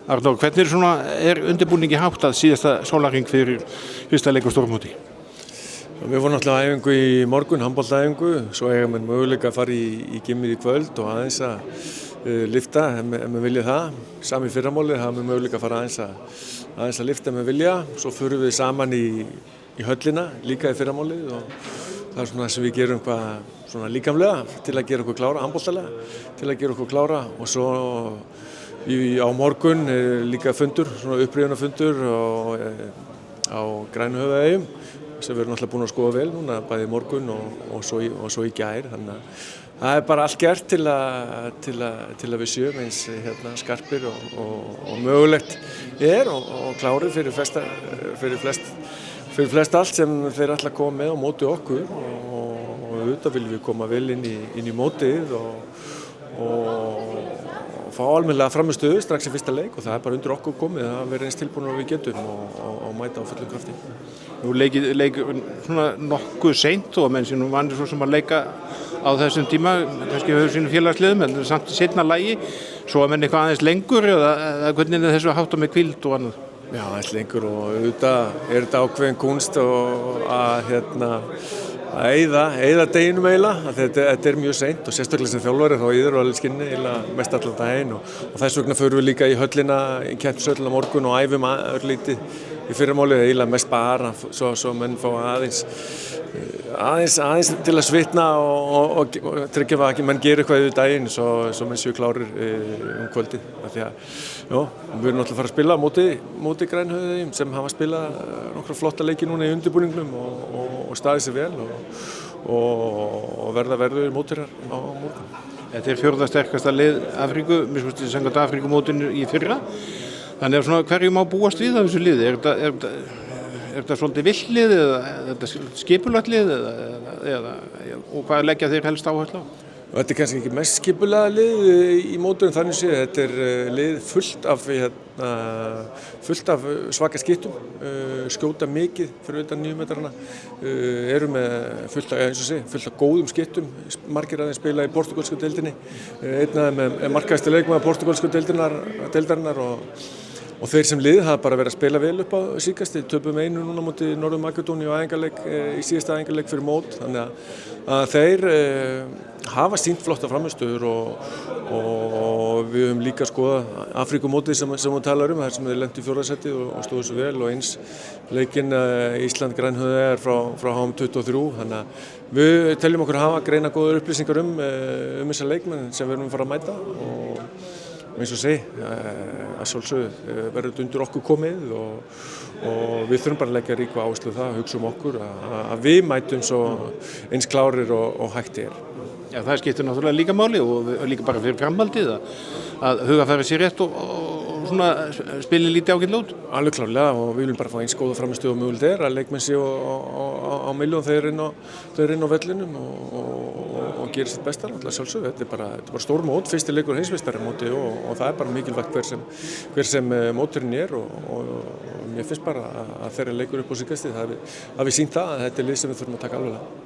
Arnór, hvernig undirbúningi háttað síðasta sólarhring fyrir fyrsta leik á stórmóti? Við vorum náttúrulega á æfingu í morgun, handboltaæfingu, svo eiga menn möguleika að fara í gymmið í kvöld og aðeins að lyfta ef menn vilja það. Sami fyrramálið hafa menn möguleika að fara aðeins að lyfta ef menn vilja. Svo förum við saman í höllina líka í fyrramálið og það er svona sem við gerum eitthvað svona líkamlega til að gera okkur klára, handboltalega til að gera okkur klára og svo á morgun líka fundur, svona upprifjunarfundur á Grænuhöfðaeyjum sem við erum náttúrulega búin að skoða vel núna bæði í morgun og svo í gær, þannig að það er bara allt gert til að við séum eins skarpir og mögulegt og klárir fyrir flest allt sem þeir ætla að koma með á móti okkur og auðvitað viljum við koma vel inn í mótið og fá almennilega framistöðu strax í fyrsta leik og það er bara undir okkur komið að vera eins tilbúin og við getum og mæta á fullum krafti. Nú leik svona nokkuð seint og menn sem nú vanir svo sem að leika á þessum tíma, kannski höfðu sínu félagsliðum en samt í seinna lagi, svo að menn eitthvað aðeins lengur eða hvernig þessu að hátta með hvíld og annað? Já, aðeins lengur og auðvitað þetta ákveðin kunst og að eyða deginum eiginlega, þetta mjög seint og sérstaklega sem þjálfari þá eyðir alveg skinni eiginlega mest allan daginn og þess vegna förum við líka í höllina í keppnishöllina á morgun og æfum örlítið í fyrramálið eiginlega mest bara svo menn fá aðeins til að svitna og tryggja að menn gera eitthvað yfir daginn svo menn séu klárir kvöldið því að við erum náttúrulega að fara að spila móti Grænhöfðaeyjum sem hafa spilað nokkra flotta leiki núna í undirbúningnum og staðið sig vel og verður mótirar á morgun. Þetta er fjórða sterkasta lið Afríku, samkvæmt Afríkumótinu í fyrra. Þannig að hverju má búast við af þessu liði? Er þetta svolítið villt lið eða er þetta skipulagt lið og hvað leggja þeir helst áherslu á? Þetta er kannski ekki mest skipulega lið í mótunum þannig séð. Þetta er lið fullt af svaka skyttum, skjóta mikið fyrir utan 9 metrana, eru með fullt af góðum skyttum, margir aðeins spila í portúgalsku deildinni, einn af þeim er markahæsti leikmaður portúgalsku deildarinnar og þeir sem lið hafa bara verið að spila vel upp á síðkastið, töpum 1 núna móti Norður Makedóníu á í síðasta æfingarleik fyrir mót, þannig að þeir hafa sýnt flotta framistöður og við höfum líka skoðað Afríkumótið sem hún talar þar sem þeir lentu í 4. sæti og stóðu svo vel og eins leikinn Ísland Grænhöfðaeyjar frá HM23, þannig að við teljum okkur að hafa greina góðar upplýsingar þessa leikmenn sem við erum að fara að mæta og eins og að sjálfsögðu verður undir okkur komið og við þurfum bara að leggja ríka áherslu á það, hugsa okkur að við mætum svo eins klárir og hægt er. Já, það skiptir náttúrulega líka máli og líka bara fyrir framhaldið að hugarfæri sér rétt og svona spili lítið ágætlega út. Alveg klárlega og við viljum bara fá eins góða framistöðu og mögulegt að leikmenn séu á milljón þegar þeir inn á vellinum og gera sitt besta sjálfsögðu. Þetta er bara stór mót, fyrsti leikur heimsmeistaramóti og það er bara mikilvægt hver sem móturinn er og mér finnst bara að þeirra leikur upp á síðkastið að við sýnt það að þetta er lið sem við þurfum að taka alvarlega.